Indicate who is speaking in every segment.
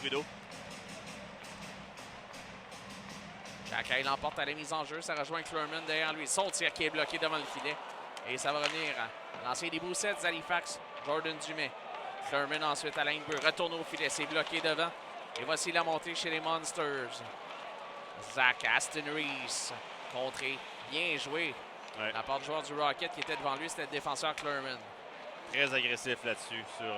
Speaker 1: Trudeau.
Speaker 2: Jacky l'emporte à la mise en jeu. Ça rejoint Clermont derrière lui. Son tir qui est bloqué devant le filet. Et ça va revenir à lancer des boussettes d'Halifax. Jordan Dumais. Clermont ensuite à la ligne bleue. Retourne au filet. C'est bloqué devant. Et voici la montée chez les Monsters. Zach Aston Reese. Contré. Bien joué.
Speaker 1: Ouais.
Speaker 2: La part du joueur du Rocket qui était devant lui, c'était le défenseur Clermont.
Speaker 1: Très agressif là-dessus sur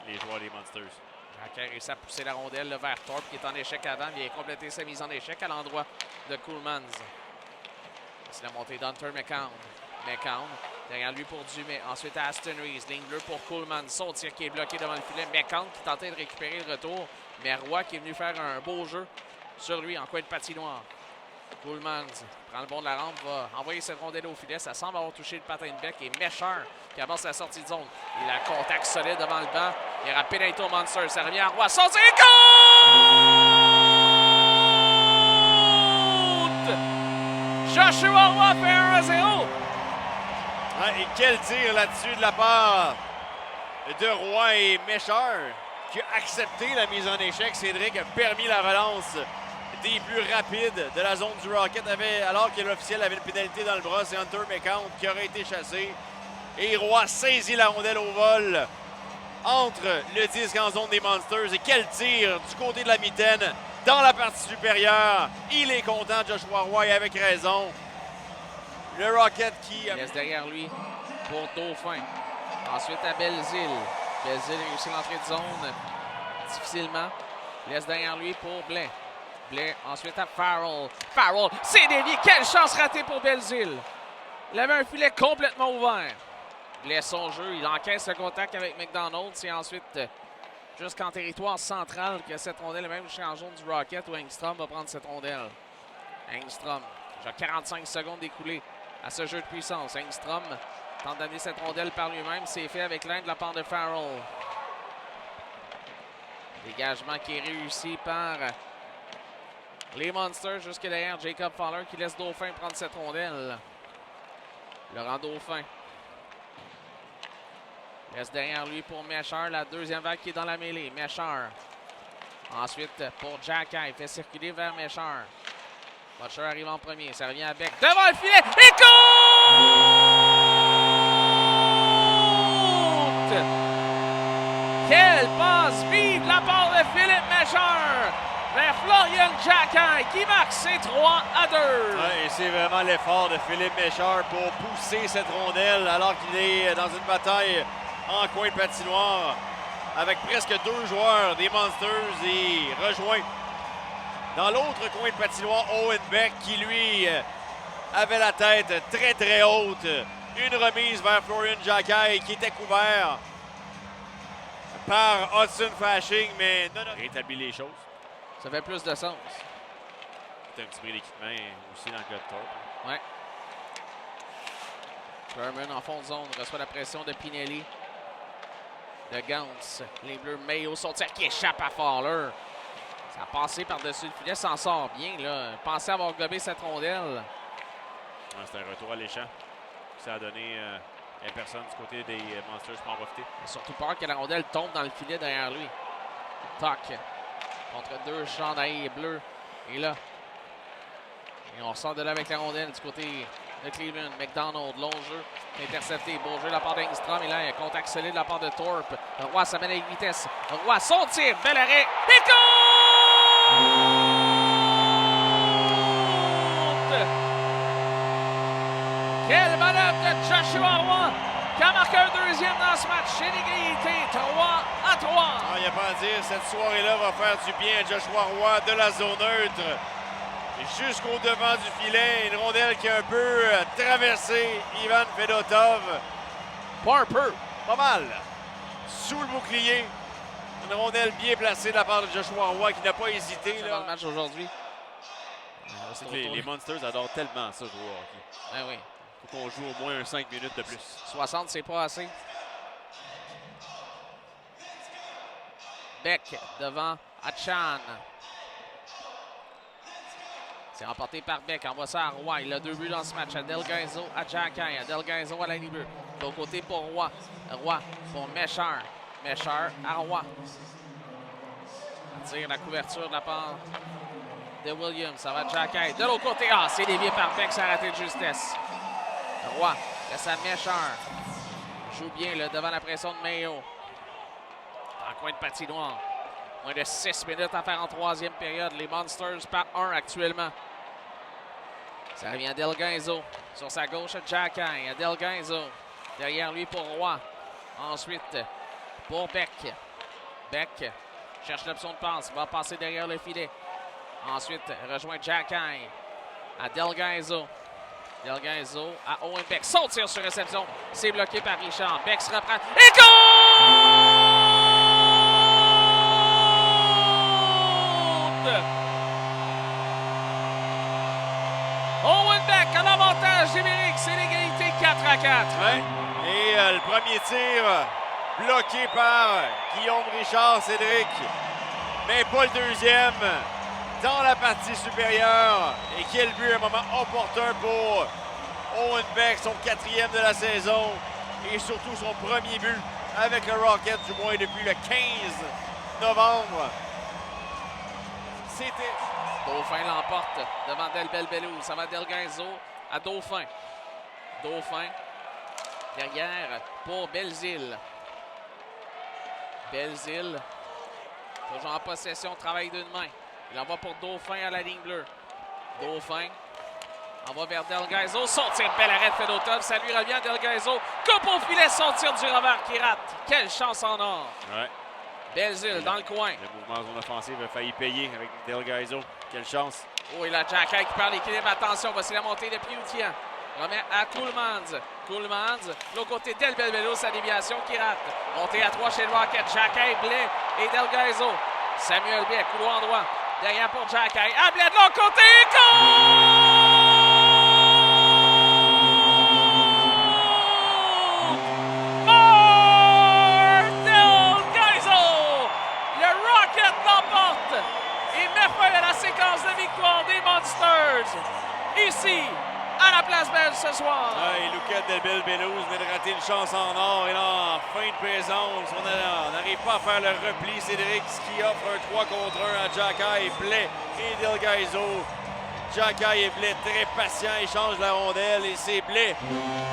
Speaker 1: les joueurs des Monsters.
Speaker 2: Jacky a réussi à pousser la rondelle vers Thorpe qui est en échec avant. Il a complété sa mise en échec à l'endroit de Coolmans. C'est la montée d'Hunter McCown. McCown derrière lui pour Dumais. Ensuite à Aston Reese. Ligne bleue pour Coolmans. Son tir qui est bloqué devant le filet. McCown qui tentait de récupérer le retour. Mais Roy qui est venu faire un beau jeu sur lui en coin de patinoire. Coolmans prend le bon de la rampe, va envoyer cette rondelle au filet. Ça semble avoir touché le patin de bec. Et Mesher qui avance la sortie de zone. Il a contact solide devant le banc. Il y aura pénalité au Monster. Ça revient à Roy. Son tir compte! Joshua Roy fait 1-0.
Speaker 1: Ouais, et quel tir là-dessus de la part de Roy et Mesher qui a accepté la mise en échec. Cédric a permis la relance des plus rapides de la zone du Rocket alors que l'officiel avait une pénalité dans le bras. C'est Hunter McCown qui aurait été chassé. Et Roy saisit la rondelle au vol entre le disque en zone des Monsters. Et quel tir du côté de la mitaine dans la partie supérieure. Il est content, Joshua Roy, avec raison. Le Rocket qui...
Speaker 2: Il laisse derrière lui pour Dauphin. Ensuite à Belzile. Belzile réussit l'entrée de zone difficilement. Il laisse derrière lui pour Blais. Blais ensuite à Farrell. Farrell, c'est dévié. Quelle chance ratée pour Belzile. Il avait un filet complètement ouvert. Blais son jeu. Il encaisse le contact avec McDonald. C'est ensuite jusqu'en territoire central que cette rondelle est même jusqu'en zone du Rocket où Engstrom va prendre cette rondelle. Engstrom. Déjà 45 secondes d'écoulées à ce jeu de puissance. Engstrom tente d'amener cette rondelle par lui-même. C'est fait avec l'aide de la part de Farrell. Dégagement qui est réussi par les Monsters jusque derrière Jacob Fowler qui laisse Dauphin prendre cette rondelle. Laurent Dauphin laisse derrière lui pour Mesher. La deuxième vague qui est dans la mêlée. Mesher. Ensuite pour Jacky. Il fait circuler vers Mesher. Butcher arrive en premier. Ça revient à Beck. Devant le filet. Et compte! Quelle passe vive de la part de Philippe Mesher vers Florian Jacky qui marque ses 3-2.
Speaker 1: Ouais, et c'est vraiment l'effort de Philippe Mesher pour pousser cette rondelle alors qu'il est dans une bataille en coin de patinoire avec presque 2 joueurs des Monsters et rejoint dans l'autre coin de patinoire Owen Beck qui lui avait la tête très très haute. Une remise vers Florian Jacky qui était couvert par Hudson Fasching, mais non, rétablit les choses.
Speaker 2: Ça fait plus de sens.
Speaker 1: C'est un petit bris d'équipement aussi dans le cas de Thorpe.
Speaker 2: Ouais. Sherman en fond de zone reçoit la pression de Pinelli. De Gantz. Les Bleus, Mayo, son tir qui échappe à Fowler. Ça a passé par-dessus le filet, s'en sort bien. Là. Pensez avoir gobé cette rondelle.
Speaker 1: Ouais, c'est un retour à l'échange. Ça a donné personne du côté des Monsters pour en profiter.
Speaker 2: Et surtout peur que la rondelle tombe dans le filet derrière lui. Toc. Contre 2 chandails bleus. Et là. Et on ressort de là avec la rondelle du côté de Cleveland. McDonald, long jeu. Intercepté. Beau jeu de la part d'Engstrom. Et là, il y a un contact solide de la part de Thorpe. Roy s'amène avec vitesse. Roy, son tir. Bel arrêt. Pico! Quelle manœuvre de Joshua Roy qui a marqué un deuxième dans ce match. C'est l'égalité, 3-3.
Speaker 1: Il n'y a pas à dire, cette soirée-là va faire du bien à Joshua Roy de la zone neutre. Jusqu'au devant du filet, une rondelle qui a un peu traversé Ivan Fedotov.
Speaker 2: Pas un peu.
Speaker 1: Pas mal. Sous le bouclier. Une rondelle bien placée de la part de Joshua Roy qui n'a pas hésité.
Speaker 2: Dans le match aujourd'hui.
Speaker 1: Les Monsters adorent tellement ça, jouer au hockey.
Speaker 2: Ben oui.
Speaker 1: Il faut qu'on joue au moins 5 minutes de plus.
Speaker 2: 60, c'est pas assez. Beck devant Achan. C'est remporté par Beck. Envoie ça à Roy. Il a 2 buts dans ce match. À Delgaizo, à Jacky. À Delgaizo à la ligne bleue. De l'autre côté pour Roy. Roy pour Mesher. Mesher à Roy. Tire la couverture de la part de Williams. Ça va Jacky. De l'autre côté, c'est dévié par Beck, ça a raté de justesse. Roy laisse à Mécheur. Joue bien là, devant la pression de Mayo. Dans le coin de patinoire. Moins de 6 minutes à faire en troisième période. Les Monsters par 1 actuellement. Ça revient à Delgainzo. Sur sa gauche, Jacky. Delgainzo. Derrière lui pour Roy. Ensuite, pour Beck. Beck cherche l'option de passe. Va passer derrière le filet. Ensuite, rejoint Jacky. À Delgainzo. Delgainzo à Owen Beck. Son tir sur réception. C'est bloqué par Richard. Beck se reprend. Et compte! Owen Beck a l'avantage numérique. C'est l'égalité 4-4.
Speaker 1: Ouais. Et le premier tir bloqué par Guillaume Richard, Cédric. Mais pas le deuxième. Dans la partie supérieure. Et quel but, un moment opportun pour Owen Beck, son 4e de la saison. Et surtout son premier but avec le Rocket, du moins depuis le 15 novembre. C'était...
Speaker 2: Dauphin l'emporte devant Del Belbelou. Ça va Delgainzo à Dauphin. Dauphin derrière pour Belzile. Belzile, toujours en possession, travail d'une main. Il envoie pour Dauphin à la ligne bleue. Dauphin envoie vers Delgainzo. Son tir, bel arrêt de Fedotov. Ça lui revient, Delgainzo. Coupe au filet, son tir du revers qui rate. Quelle chance en or.
Speaker 1: Ouais.
Speaker 2: Belzile dans le coin.
Speaker 1: Le mouvement en zone offensive a failli payer avec Delgainzo. Quelle chance.
Speaker 2: Oh, et là, Jacky qui perd l'équilibre. Attention, voici la montée de Pioutian. Remet à Coolmans. Coolmans, de l'autre côté, Del Belbello, sa déviation qui rate. Montée à 3 chez le Rocket. Jacky, Blais et Delgainzo. Samuel Blais, couloir droit. Derrière pour Jacky. À Blais de l'autre côté. Séquence de victoire des Monsters ici à la Place Belle ce soir.
Speaker 1: Et Lucas Del Belbello venait de rater une chance en or. Et là, en fin de présence, on n'arrive pas à faire le repli. Cédric qui offre un 3 contre 1 à Jacky, Blais et Delgainzo. Jacky et Blais très patients, échangent la rondelle et c'est Blais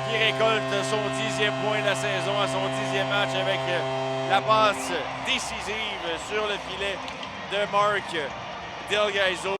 Speaker 1: qui récolte son 10e point de la saison à son 10e match avec la passe décisive sur le filet de Marc Delgainzo.